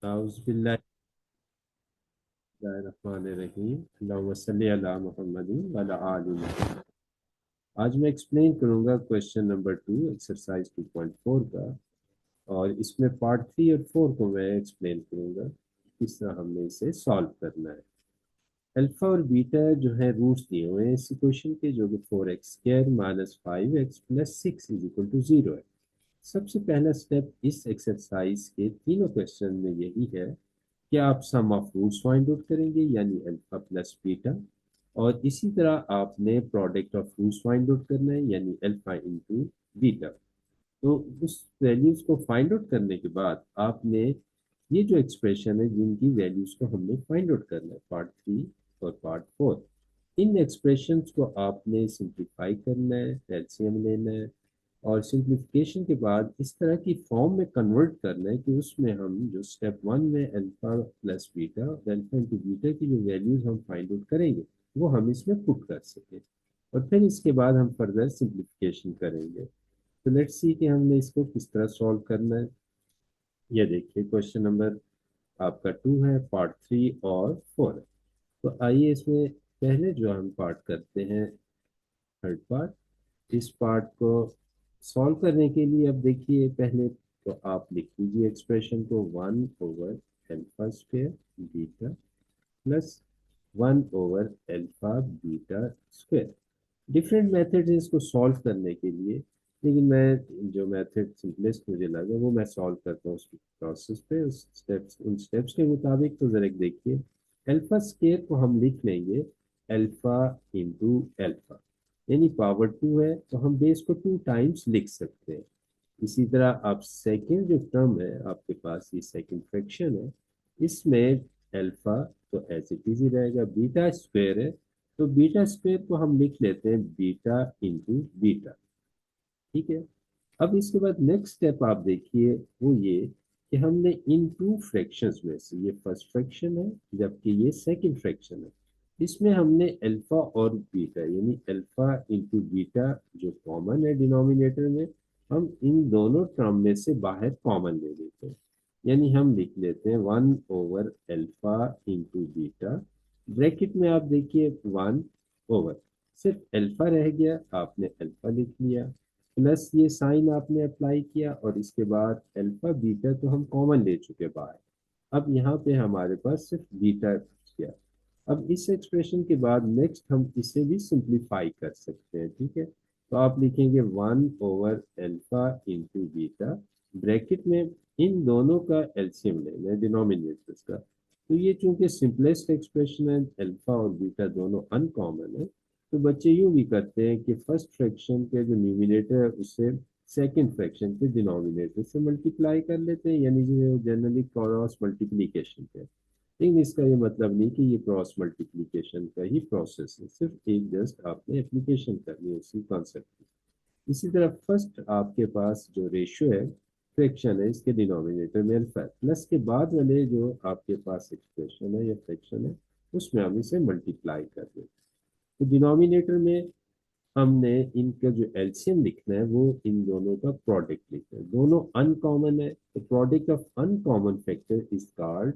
बिस्मिल्लाहिर्रहमानिर्रहीम अल्लाहुम्मा सल्ली अला मुहम्मदिन व अला आलि मुहम्मद। आज मैं एक्सप्लेन करूंगा क्वेश्चन नंबर 2 एक्सरसाइज 2.4 का। और इसमें पार्ट 3 और 4 को मैं एक्सप्लेन करूंगा किस तरह हमने इसे सॉल्व करना है। अल्फा और बीटा जो है रूट्स दिए हुए हैं इस इक्वेशन के, जो कि 4x² minus 5x plus 6 is equal to 0 है। सबसे पहला स्टेप इस एक्सरसाइज के तीनों क्वेश्चन में यही है कि आप sum of roots find out करेंगे, यानी अल्फा प्लस बीटा। और इसी तरह आपने product of roots find out करना है, यानी अल्फा इंटू बीटा। तो उस वैल्यूज को फाइंड आउट करने के बाद आपने ये जो एक्सप्रेशन है जिनकी वैल्यूज को हमने फाइंड आउट करना है, पार्ट 3 और पार्ट 4, इन एक्सप्रेशंस को आपने सिंप्लीफाई करना है, एलसीएम लेना है। और सिंप्लीफिकेशन के बाद इस तरह की फॉर्म में कन्वर्ट करना है कि उसमें हम जो स्टेप 1 में अल्फा प्लस बीटा और अल्फा इंटू बीटा की जो वैल्यूज हम फाइंड आउट करेंगे वो हम इसमें पुट कर सकें। और फिर इसके बाद हम फर्दर सिंप्लीफिकेशन करेंगे। तो लेट्स सी कि हमने इसको किस तरह सॉल्व करना है। ये देखिए क्वेश्चन नंबर आपका 2 है, पार्ट 3 और 4 है। तो आइए इसमें पहले जो हम पार्ट करते हैं, थर्ड पार्ट। इस पार्ट को सॉल्व करने के लिए अब देखिए पहले तो आप लिख लीजिए एक्सप्रेशन को 1/अल्फा स्क्वायर बीटा प्लस 1/अल्फा बीटा स्क्वायर। डिफरेंट मेथड्स हैं इसको सॉल्व करने के लिए, लेकिन मैं जो मेथड सिंपलेस्ट मुझे लगा वो मैं सॉल्व करता हूँ उस प्रोसेस पे, उस स्टेप्स उन स्टेप्स के मुताबिक। तो जरा देखिए, अल्फा स्केयर को हम लिख लेंगे अल्फा इंटू अल्फा, यानी पावर 2 है तो हम बेस को 2 टाइम्स लिख सकते हैं। इसी तरह आप सेकेंड जो टर्म है आपके पास, ये सेकेंड फ्रैक्शन है, इसमें अल्फा तो एज इट इज ही रहेगा, बीटा स्क्वायर है तो बीटा स्क्वायर को हम लिख लेते हैं बीटा इंटू बीटा। ठीक है। अब इसके बाद नेक्स्ट स्टेप आप देखिए, वो ये कि हमने इन टू फ्रैक्शंस में से, ये फर्स्ट फ्रैक्शन है जबकि ये सेकंड फ्रैक्शन है, इसमें हमने अल्फा और बीटा यानी अल्फा इंटू बीटा जो कॉमन है डिनोमिनेटर में, हम इन दोनों टर्म में से बाहर कॉमन ले लेते हैं। यानी हम लिख लेते हैं 1/अल्फा इंटू बीटा। ब्रैकेट में आप देखिए 1/, सिर्फ अल्फा रह गया, आपने अल्फा लिख लिया, प्लस ये साइन आपने अप्लाई किया, और इसके बाद अल्फा बीटा तो हम कॉमन ले चुके बाहर। अब यहाँ पे हमारे पास सिर्फ बीटा बच गया। अब इस एक्सप्रेशन के बाद नेक्स्ट हम इसे भी सिंप्लीफाई कर सकते हैं। ठीक है। तो आप लिखेंगे 1/अल्फा इंटू बीटा, ब्रैकेट में इन दोनों का एलसीएम लेना है डिनोमिनेटर्स का। तो ये चूंकि सिंपलेस्ट एक्सप्रेशन है, अल्फा और बीटा दोनों अनकॉमन है, तो बच्चे यूं भी करते हैं कि फर्स्ट फ्रैक्शन के जो न्यूमिनेटर है उससे सेकंड फ्रैक्शन के डिनोमिनेटर से मल्टीप्लाई कर लेते हैं, यानी जो जनरली क्रॉस मल्टीप्लिकेशन है। लेकिन इसका ये मतलब नहीं कि ये क्रॉस मल्टीप्लिकेशन का ही प्रोसेस है, सिर्फ एक जस्ट आपने एप्लीकेशन करनी है उसी कॉन्सेप्ट की। इसी तरह फर्स्ट आपके पास जो रेशियो है, फ्रैक्शन है, इसके डिनोमिनेटर में अल्फा है, प्लस के बाद वाले जो आपके पास एक्सप्रेशन है या फ्रैक्शन है उसमें हम इसे मल्टीप्लाई कर देते हैं। तो डिनोमिनेटर में हमने इनका जो एलसीएम लिखना है वो इन दोनों का प्रोडक्ट लिखना है, दोनों अनकॉमन है तो product of uncommon factor is called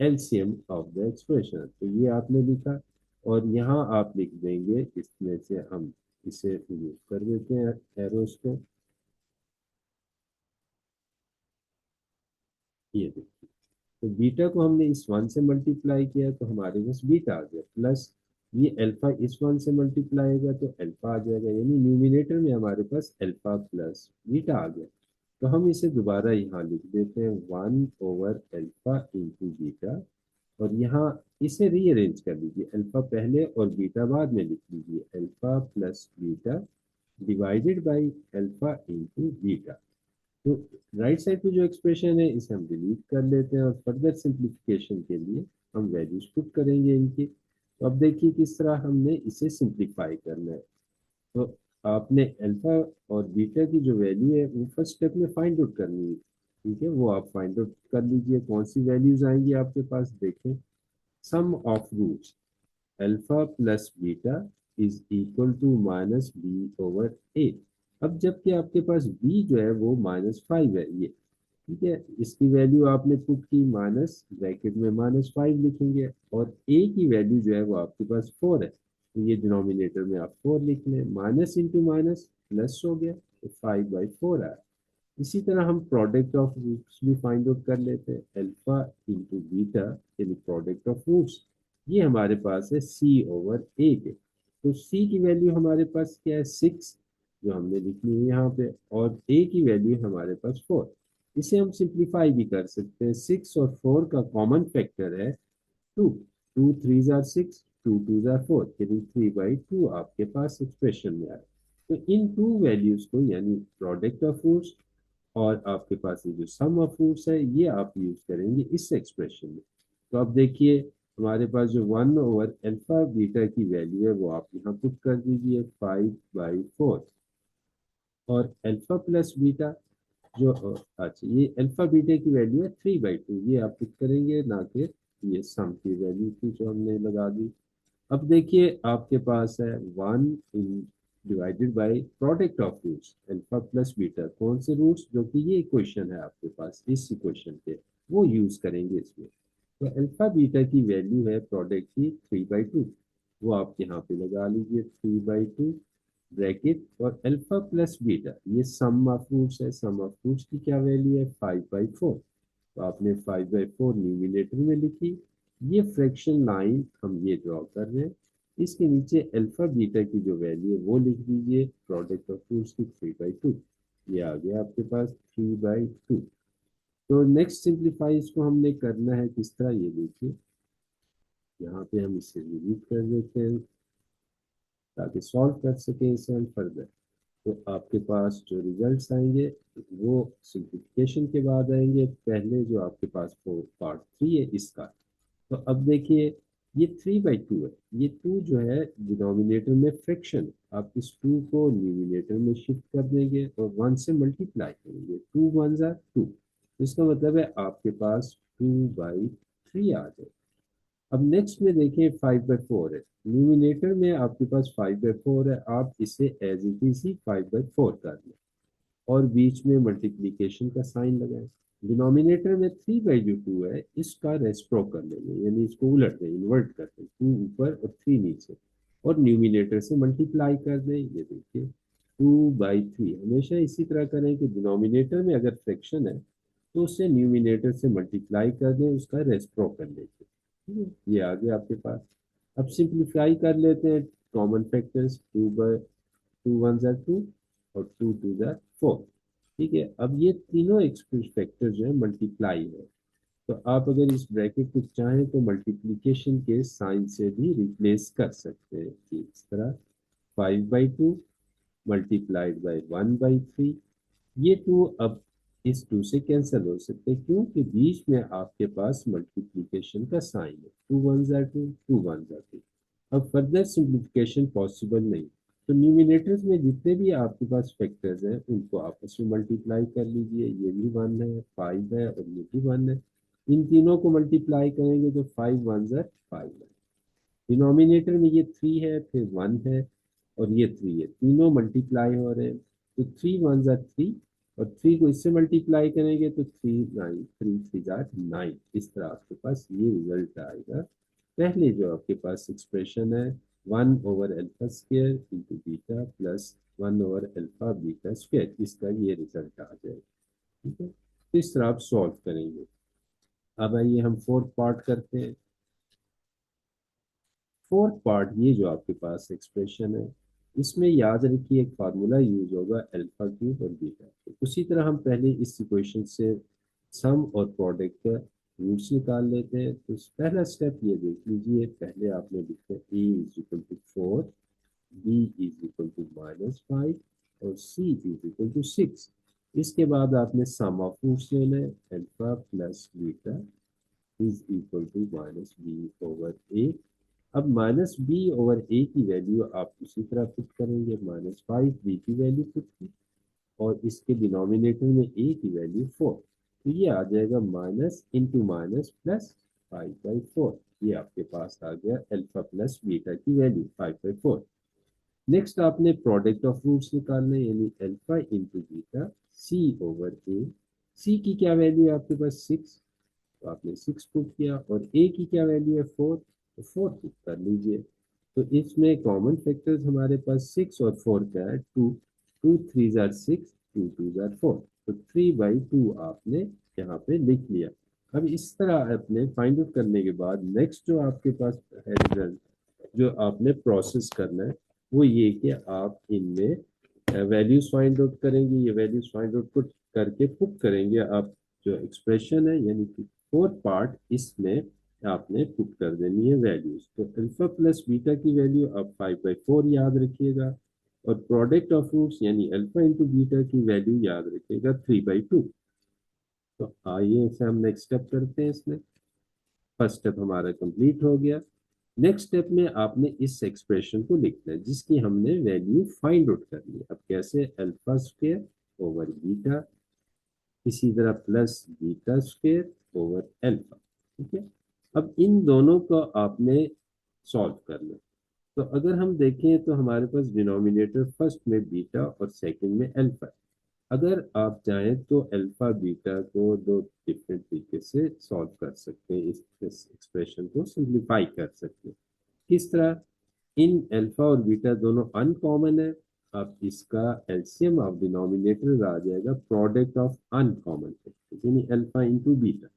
LCM of the expression. तो ये आपने लिखा, और यहाँ आप लिख देंगे, इसमें से हम इसे रिमूव कर देते हैं एरोस को। ये देखिए, तो बीटा को हमने इस 1 से मल्टीप्लाई किया तो हमारे पास बीटा आ गया, प्लस ये अल्फा इस 1 से मल्टीप्लाई होगा तो अल्फा आ जाएगा, यानी न्यूमिनेटर में हमारे पास अल्फा प्लस बीटा आ गया। तो हम इसे दोबारा यहाँ लिख देते हैं 1/अल्फा इंटू बीटा, और यहाँ इसे रीअरेंज कर लीजिए, अल्फा पहले और बीटा बाद में लिख लीजिए, alpha plus beta divided by alpha into beta. तो राइट साइड पे जो एक्सप्रेशन है इसे हम डिलीट कर लेते हैं, और फर्दर सिंप्लीफिकेशन के लिए हम वैल्यूज पुट करेंगे इनकी। तो अब देखिए किस तरह हमने इसे सिंप्लीफाई करना है। तो आपने अल्फा और बीटा की जो वैल्यू है वो फर्स्ट स्टेप में फाइंड आउट करनी है। ठीक है, वो आप फाइंड आउट कर लीजिए, कौन सी वैल्यूज आएंगी आपके पास, देखें। Sum of roots alpha plus beta is equal to -b/a। अब जबकि आपके पास b जो है वो -5 है, ये ठीक है, इसकी वैल्यू आपने पुट की माइनस, ब्रैकेट में -5 लिखेंगे, और ए की वैल्यू जो है वो आपके पास 4 है, तो ये डिनोमिनेटर में आप 4 लिख लें, माइनस इंटू माइनस प्लस हो गया, तो 5/4 आया। इसी तरह हम प्रोडक्ट ऑफ रूट्स भी फाइंड आउट कर लेते हैं, अल्फा इंटू बीटा यानी प्रोडक्ट ऑफ रूट्स, ये हमारे पास है C/8 है। तो C की वैल्यू हमारे पास क्या है, 6, जो हमने लिखनी है यहाँ पे, और A की वैल्यू हमारे पास 4। इसे हम सिंप्लीफाई भी कर सकते हैं, 6 और 4 का कॉमन फैक्टर है 2, 2 3 जार 6, 2 2 जार 4, यानी 3/2 आपके पास एक्सप्रेशन में आया। तो इन टू वैल्यूज को, यानी प्रोडक्ट ऑफ रूट्स और आपके पास ये जो सम ऑफ रूट्स है, ये आप यूज करेंगे इस एक्सप्रेशन में। तो अब देखिए, हमारे पास जो 1/अल्फा बीटा की वैल्यू है वो आप यहाँ पुट कर दीजिए, 5/4, और अल्फा प्लस बीटा जो अच्छा, ये अल्फा बीटा की वैल्यू है 3/2, ये आप पुट करेंगे, ना कि ये सम की वैल्यू थी जो हमने लगा दी। अब देखिए, आपके पास है 1 in divided by product of roots, alpha plus beta, कौन से रूट्स, जो कि ये इक्वेशन है आपके पास, इस इक्वेशन पे वो यूज करेंगे इसमें। तो अल्फा बीटा की वैल्यू है प्रोडक्ट की 3/2, वो आप यहाँ पे लगा लीजिए, 3/2 ब्रैकेट, और अल्फा प्लस बीटा ये सम ऑफ रूट्स है, सम ऑफ रूट्स की क्या वैल्यू है, 5/4, तो आपने 5/4 न्यूमिनेटर में लिखी। ये फ्रैक्शन लाइन हम ये ड्रॉ कर रहे हैं, इसके नीचे अल्फा बीटा की जो वैल्यू है वो लिख दीजिए, प्रोडक्ट ऑफ रूट्स की 3/2, ये आ गया आपके पास 3/2। तो नेक्स्ट सिंप्लीफाई इसको हमने करना है किस तरह, ये देखिए, यहाँ पे हम इसे डिलीट कर देते हैं ताकि सॉल्व कर सकें इसे हम फर्दर। तो आपके पास जो रिजल्ट्स आएंगे वो सिंप्लीफिकेशन के बाद आएंगे, पहले जो आपके पास पार्ट 3 है इसका। तो अब देखिए, ये 3/2 है, ये 2 जो है डिनोमिनेटर में फ्रैक्शन, आप इस 2 को न्यूमिनेटर में शिफ्ट कर देंगे और 1 से मल्टीप्लाई करेंगे, 2 1 जार 2, इसका मतलब है आपके पास 2/3 आ जाए। अब नेक्स्ट में देखिए, 5/4 है, न्यूमिनेटर में आपके पास 5/4 है, आप इसे एज इट इज ही 5/4 कर लें, और बीच में मल्टीप्लीकेशन का साइन लगाएं। डिनोमिनेटर में 3/2 है, इसका रेस्प्रो कर लेंगे, यानी इसको उलट दें, इन्वर्ट कर दें, 2 ऊपर और 3 नीचे, और न्यूमिनेटर से मल्टीप्लाई कर दें, ये देखिए 2/3। हमेशा इसी तरह करें कि डिनोमिनेटर में अगर फ्रैक्शन है तो उसे न्यूमिनेटर से मल्टीप्लाई कर दें, उसका रेस्प्रो कर लेंगे, ठीक है, ये आ गया आपके पास। अब सिंप्लीफाई कर लेते हैं, कॉमन फैक्टर्स, 2 1 जार 2 और 2 2 जार 4, ठीक है। अब ये तीनों एक्सप्रेस फैक्टर जो है मल्टीप्लाई है, तो आप अगर इस ब्रैकेट को चाहें तो मल्टीप्लिकेशन के साइन से भी रिप्लेस कर सकते हैं, कि इस तरह 5/2 मल्टीप्लाइड बाई 1/3, ये 2 अब इस 2 से कैंसिल हो सकते हैं, क्योंकि बीच में आपके पास मल्टीप्लिकेशन का साइन है, 2 1 जार 2, 2 1 जार 2। अब फर्दर सिंप्लीफिकेशन पॉसिबल नहीं, तो न्यूमिनेटर्स में जितने भी आपके पास फैक्टर्स हैं उनको आपस में मल्टीप्लाई कर लीजिए, ये भी 1 है, 5 है, और ये भी 1 है, इन तीनों को मल्टीप्लाई करेंगे तो 5 1 जार 5 है। डिनोमिनेटर में ये 3 है, फिर 1 है, और ये 3 है, तीनों मल्टीप्लाई हो रहे हैं, तो 3 1 जार 3, और 3 को इससे मल्टीप्लाई करेंगे तो 3 जार 9, इस तरह आपके पास ये रिजल्ट आएगा। पहले जो आपके पास एक्सप्रेशन है, 1/अल्फा स्क्वायर इंटू बीटा प्लस 1/अल्फा बीटा स्क्वायर, इसका ये रिजल्ट आ जाएगा, ठीक है। तो इस तरह आप सॉल्व करेंगे। अब आइए हम फोर्थ पार्ट करते हैं। फोर्थ पार्ट, ये जो आपके पास एक्सप्रेशन है, इसमें याद रखिए एक फार्मूला यूज होगा, अल्फा क्यूब और बीटा। तो उसी तरह हम पहले इस इक्वेशन से सम और प्रोडक्ट का रूट्स निकाल लेते हैं। तो पहला स्टेप ये देख लीजिए, पहले आपने लिखा है A = 4, B = -5, और C = 6। इसके बाद आपने सम ऑफ रूट्स लेना है, alpha plus beta is equal to -B/A। अब -B/A की वैल्यू आप उसी तरह पुट करेंगे, -5 B की वैल्यू पुट की, और इसके डिनोमिनेटर में A की वैल्यू 4, तो ये आ जाएगा माइनस इंटू माइनस प्लस 5/4, ये आपके पास आ गया अल्फा प्लस बीटा की वैल्यू 5/4। नेक्स्ट आपने प्रोडक्ट ऑफ रूट्स निकालना है, यानी अल्फा इंटू बीटा C/A। सी की क्या वैल्यू है आपके पास 6, तो आपने 6 पुट किया, और ए की क्या वैल्यू है 4, तो 4 पुट कर लीजिए। तो इसमें कॉमन फैक्टर्स हमारे पास 6 और 4 का है 2, 2 3 जार 6, 2 2 जार 4, तो 3/2 आपने यहाँ पे लिख लिया। अब इस तरह अपने फाइंड आउट करने के बाद नेक्स्ट जो आपके पास है रिजल्ट, जो आपने प्रोसेस करना है, वो ये कि आप इनमें वैल्यूज फाइंड आउट करेंगे। ये वैल्यूज फाइंड आउट पुट करके पुट करेंगे आप जो एक्सप्रेशन है, यानी कि फोर्थ पार्ट, इसमें आपने पुट कर देनी है वैल्यूज। तो अल्फा प्लस बीटा की वैल्यू आप 5/4 याद रखिएगा, और प्रोडक्ट ऑफ रूट्स यानी अल्फा इंटू बीटा की वैल्यू याद रखिएगा 3/2। तो आइए इसे हम नेक्स्ट स्टेप करते हैं। इसमें फर्स्ट स्टेप हमारा कंप्लीट हो गया। नेक्स्ट स्टेप में आपने इस एक्सप्रेशन को लिखना है जिसकी हमने वैल्यू फाइंड आउट करनी है। अब कैसे, अल्फा स्क्वायर ओवर बीटा, इसी तरह plus beta square over alpha. ठीक है, अब इन दोनों को आपने सॉल्व करना है। तो अगर हम देखें तो हमारे पास डिनोमिनेटर फर्स्ट में बीटा और सेकंड में अल्फा है। अगर आप चाहें तो अल्फा बीटा को दो डिफरेंट तरीके से सॉल्व कर सकते हैं, इस एक्सप्रेशन को सिंप्लीफाई कर सकते हैं। किस तरह, इन अल्फा और बीटा दोनों अनकॉमन है, अब इसका एलसीएम ऑफ डिनोमिनेटर आ जाएगा प्रोडक्ट ऑफ अनकॉमन फैक्टर्स, यानी अल्फा इंटू बीटा।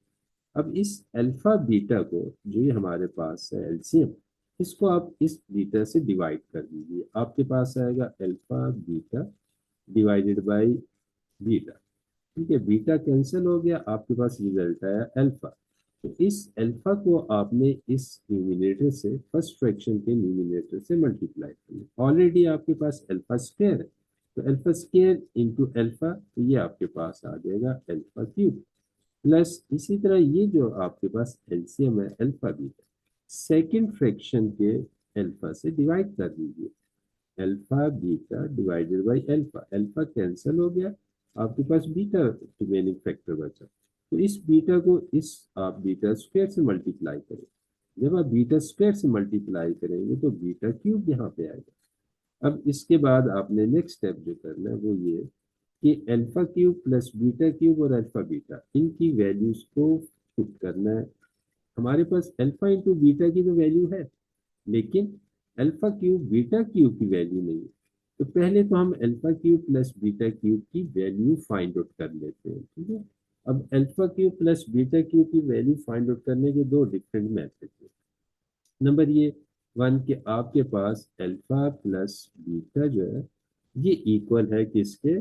अब इस अल्फा बीटा को, जो ये हमारे पास है एलसीएम, इसको आप इस बीटा से डिवाइड कर दीजिए, आपके पास आएगा alpha beta divided by beta. ठीक है, बीटा कैंसिल हो गया, आपके पास रिजल्ट आया अल्फा। तो इस अल्फा को आपने इस न्यूमिनेटर से, फर्स्ट फ्रैक्शन के न्यूमिनेटर से मल्टीप्लाई करना। ऑलरेडी आपके पास अल्फा स्क्वायर है, तो अल्फा स्क्वायर इंटू अल्फा, तो ये आपके पास आ जाएगा अल्फा क्यूब, प्लस इसी तरह ये जो आपके पास एलसीएम है अल्फा बीटा, सेकेंड फ्रैक्शन के अल्फा से डिवाइड कर दीजिए। Alpha beta divided by alpha, alpha cancel हो गया, आपके पास बीटा रिमेनिंग फैक्टर बचा। तो इस बीटा को इस आप बीटा स्क्वायर से मल्टीप्लाई करें। जब आप बीटा स्क्वायर से मल्टीप्लाई करेंगे तो बीटा क्यूब यहाँ पे आएगा। अब इसके बाद आपने नेक्स्ट स्टेप जो करना है वो ये कि alpha cube plus beta cube और अल्फा बीटा, इनकी वैल्यूज को पुट करना है। हमारे पास अल्फा इंटू बीटा की तो वैल्यू है, लेकिन अल्फा क्यूब बीटा क्यूब की वैल्यू नहीं है। तो पहले तो हम alpha cube plus beta cube की वैल्यू फाइंड आउट कर लेते हैं। ठीक है, अब alpha cube plus beta cube की वैल्यू फाइंड आउट करने के दो डिफरेंट मेथड हैं। नंबर ये वन कि आपके पास अल्फा प्लस बीटा जो है ये इक्वल है किसके,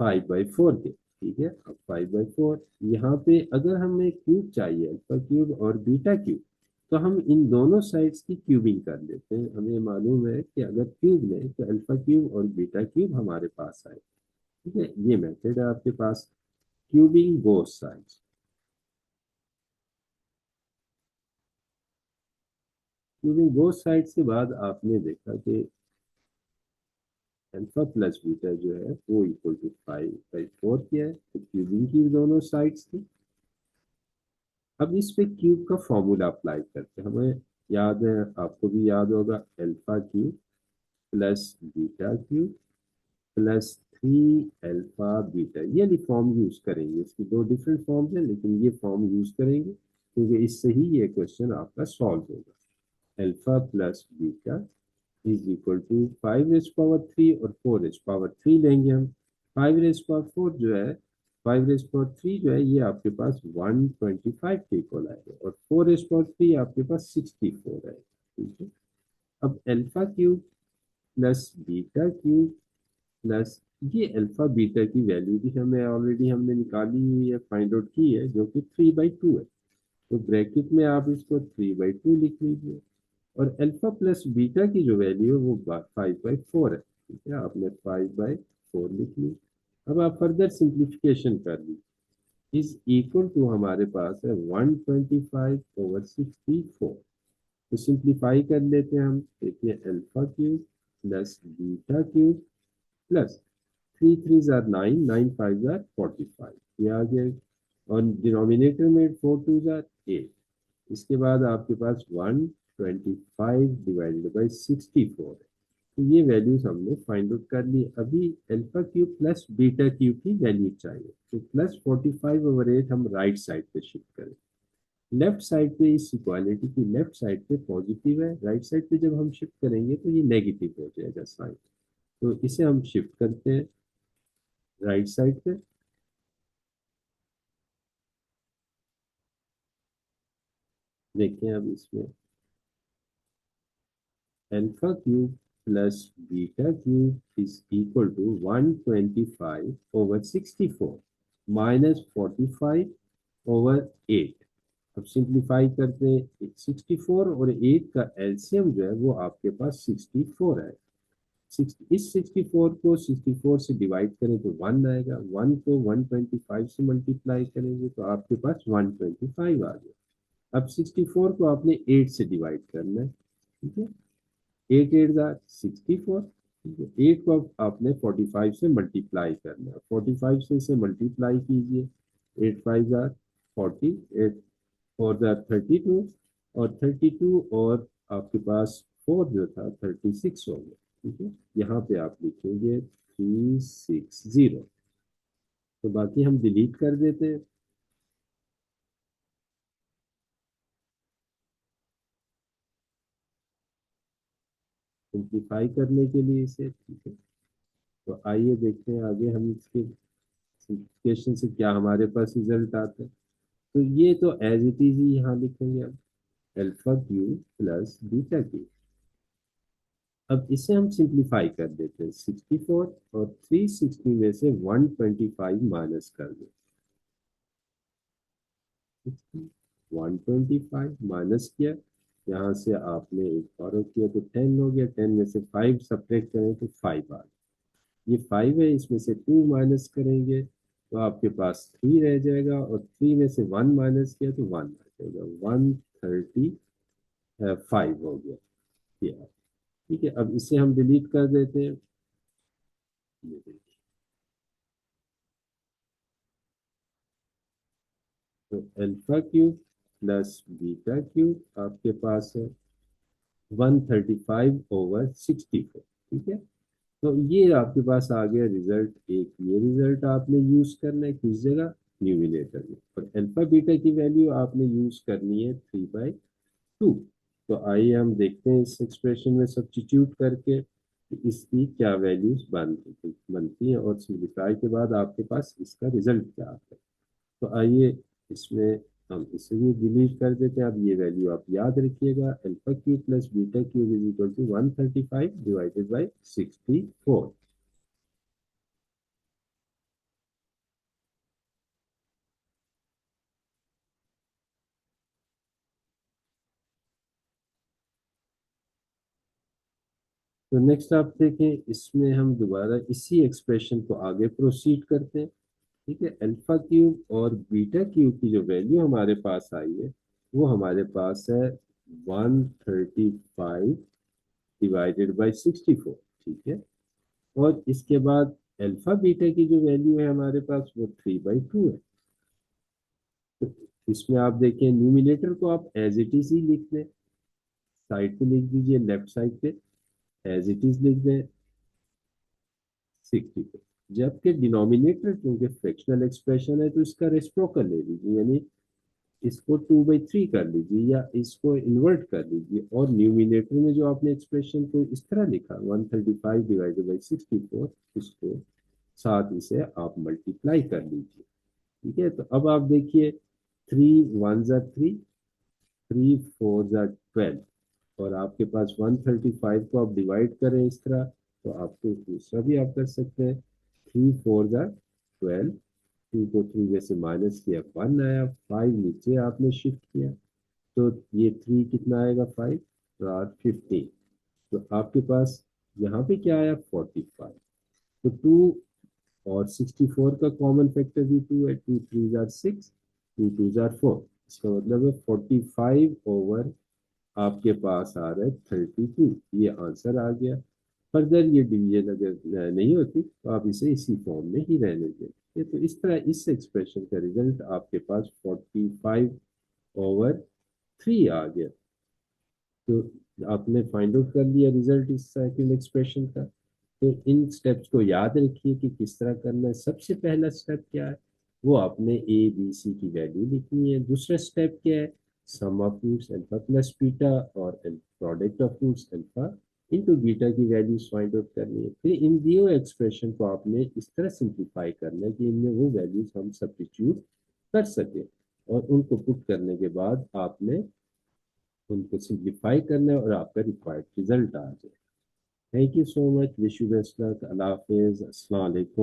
5/4 के। ठीक है, अब 5/4 यहाँ पे अगर हमें क्यूब चाहिए, अल्फा क्यूब और बीटा क्यूब, तो हम इन दोनों साइड्स की क्यूबिंग कर लेते हैं। हमें मालूम है कि अगर क्यूब लें तो अल्फा क्यूब और बीटा क्यूब हमारे पास आए। ठीक है, ये मेथड है आपके पास, cubing both sides. Cubing both sides के बाद आपने देखा कि अल्फा प्लस बीटा जो है वो इक्वल टू 5/4 किया है, तो क्यूबिंग की दोनों साइड्स थी। अब इस पे क्यूब का फॉर्मूला अप्लाई करते हैं। हमें याद है, आपको भी याद होगा, alpha cube plus beta cube plus 3 alpha beta, ये वाली फॉर्म यूज करेंगे। इसकी दो डिफरेंट फॉर्म्स हैं, लेकिन ये फॉर्म यूज करेंगे क्योंकि इससे ही ये क्वेश्चन आपका सॉल्व होगा। Alpha plus beta is equal to 5 raise power 3 और 4 रेज पावर 3 लेंगे हम। 5 रेज पावर 4 जो है, 5 रेज पावर 3 जो है, ये आपके पास 125 के इक्वल आएगा, और 4 रेज पावर 3 आपके पास 64 है। ठीक है, अब alpha cube plus beta cube plus ये अल्फा बीटा की वैल्यू भी हमें ऑलरेडी हमने निकाली हुई है, फाइंड आउट की है, जो कि 3/2 है। तो ब्रैकेट में आप इसको 3/2 लिख लीजिए, और अल्फा प्लस बीटा की जो वैल्यू है वो 5/4 है। ठीक है, आपने 5/4 लिख ली। अब आप फर्दर सिंप्लीफिकेशन कर लीजिए, इज इक्वल टू हमारे पास है 125/64। तो सिंप्लीफाई कर लेते हैं हम। देखिए, alpha cube plus beta cube plus 3 3 jar 9, 9 5 jar 45, ये आ गया। और डिनोमिनेटर में 4 2 जार 8। इसके बाद आपके पास 125 डिवाइडेड बाई 64 है। तो ये वैल्यूज हमने फाइंड आउट कर ली। अभी alpha cube plus beta cube की वैल्यू चाहिए, तो +45/8 हम राइट साइड पे शिफ्ट करें। लेफ्ट साइड पे इस इक्वालिटी की लेफ्ट साइड पे पॉजिटिव है, राइट साइड पे जब हम शिफ्ट करेंगे तो ये नेगेटिव हो जाएगा साइन। तो इसे हम शिफ्ट करते हैं राइट साइड पे। देखते हैं अब इसमें alpha cube plus beta cube is equal to 125/64 -45/8। अब सिंप्लीफाई करते हैं, 64 और 8 का एलसीएम जो है वो आपके पास 64 है। इस 64 को 64 से डिवाइड करें तो 1 आएगा, 1 को 125 से मल्टीप्लाई करेंगे तो आपके पास 125 आ गया। अब 64 को आपने 8 से डिवाइड करना है, ठीक है। 8 8 ज़ा 64, ठीक है। 8 को अब आपने 45 से मल्टीप्लाई करना है, 45 से इसे मल्टीप्लाई कीजिए। 8 5 ज़ा 40, 8 4 ज़ा 32, और 32 और आपके पास 4 जो था 36 हो गया, ठीक है। यहाँ पे आप लिखेंगे 360। तो बाकी हम डिलीट कर देते हैं। सिंप्लीफाई करने के लिए इसे, ठीक है। तो आइए देखते हैं आगे हम इसके सिंप्लीफिकेशन से क्या हमारे पास रिजल्ट आता है। तो ये तो एज इट इज ही यहाँ लिखेंगे अब, alpha cube plus beta cube. अब इसे हम सिंप्लीफाई कर देते हैं, 64 और 360 में से 125 माइनस कर देते हैं। 125 माइनस किया, यहाँ से आपने एक बार किया तो 10 हो गया, 10 में से 5 सब्ट्रैक्ट करें तो 5 आ गया। ये 5 है, इसमें से 2 माइनस करेंगे तो आपके पास 3 रह जाएगा, और 3 में से 1 माइनस किया तो 1 आ जाएगा, 135 हो गया ये। ठीक है, अब इसे हम डिलीट कर देते हैं। ये देखिए, तो alpha cube plus beta cube आपके पास है 135/64, ठीक है। तो ये आपके पास आ गया रिजल्ट। एक ये रिजल्ट आपने यूज करना है किस जगह, न्यूमिनेटर में, और अल्फा बीटा की वैल्यू आपने यूज करनी है 3/2। तो आइए हम देखते हैं इस एक्सप्रेशन में सब्स्टिट्यूट करके कि इसकी क्या वैल्यूज बनती हैं, और सिंप्लीफाई के बाद आपके पास इसका रिजल्ट क्या आता है। तो आइए इसमें हम इसे भी डिलीट कर देते हैं। अब ये वैल्यू आप याद रखिएगा, alpha cube plus beta cube is equal to 135/64। तो नेक्स्ट आप देखें, इसमें हम दोबारा इसी एक्सप्रेशन को आगे प्रोसीड करते हैं, ठीक है। अल्फा क्यूब और बीटा क्यूब की जो वैल्यू हमारे पास आई है वो हमारे पास है 135/64, ठीक है। और इसके बाद अल्फा बीटा की जो वैल्यू है हमारे पास वो 3/2 है। तो इसमें आप देखिए, न्यूमिनेटर को आप एज इट इज ही लिख दें, साइड पे लिख दीजिए, लेफ्ट साइड पे एज इट इज लिख दें 60 पे। जबकि डिनोमिनेटर क्योंकि फ्रैक्शनल एक्सप्रेशन है तो इसका रेसिप्रोकल ले लीजिए, यानी इसको 2/3 कर लीजिए या इसको इन्वर्ट कर लीजिए, और न्यूमिनेटर में जो आपने एक्सप्रेशन को इस तरह लिखा 135/64, इसको साथ इसे आप मल्टीप्लाई कर लीजिए, ठीक है। तो अब आप देखिए, 3 1 ज़ा 3, 3 4 ज़ा 12, और आपके पास 135 को आप डिवाइड करें इस तरह, तो आपको दूसरा भी आप कर सकते हैं। 3 4 ज़ा 12, 2 को 3 में से माइनस किया 1 आया, 5 नीचे आपने शिफ्ट किया, तो ये 3 कितना आएगा, 5 और 15। तो आपके पास यहाँ पे क्या आया, 45। तो 2 और 64 का कॉमन फैक्टर भी 2 है, 2 3 ज़ा 6, 2 2 ज़ा 4, इसका मतलब है 45/, आपके पास आ रहा है 32। ये आंसर आ गया। फर्दर ये डिवीजन अगर नहीं होती तो आप इसे इसी फॉर्म में ही रहने दें। तो इस तरह इस एक्सप्रेशन का रिजल्ट आपके पास 45/3 आ गया। तो आपने फाइंड आउट कर लिया रिजल्ट इस साइक्लिक एक्सप्रेशन का। तो इन स्टेप्स को याद रखिए कि किस तरह करना है। सबसे पहला स्टेप क्या है, वो आपने ए बी सी की वैल्यू लिखनी है। दूसरा स्टेप क्या है, sum of roots alpha plus beta और product of roots alpha into beta की वैल्यूज फाइंड आउट करनी है। फिर इन दियो एक्सप्रेशन को आपने इस तरह सिंप्लीफाई करना है कि इनमें वो वैल्यूज हम सब्स्टिट्यूट कर सके, और उनको पुट करने के बाद आपने उनको सिंप्लीफाई करना है और आपका रिक्वायर्ड रिजल्ट आ जाए। Thank you so much, wish you best luck, अल्लाह हाफिज, अस्सलाम वालेकुम।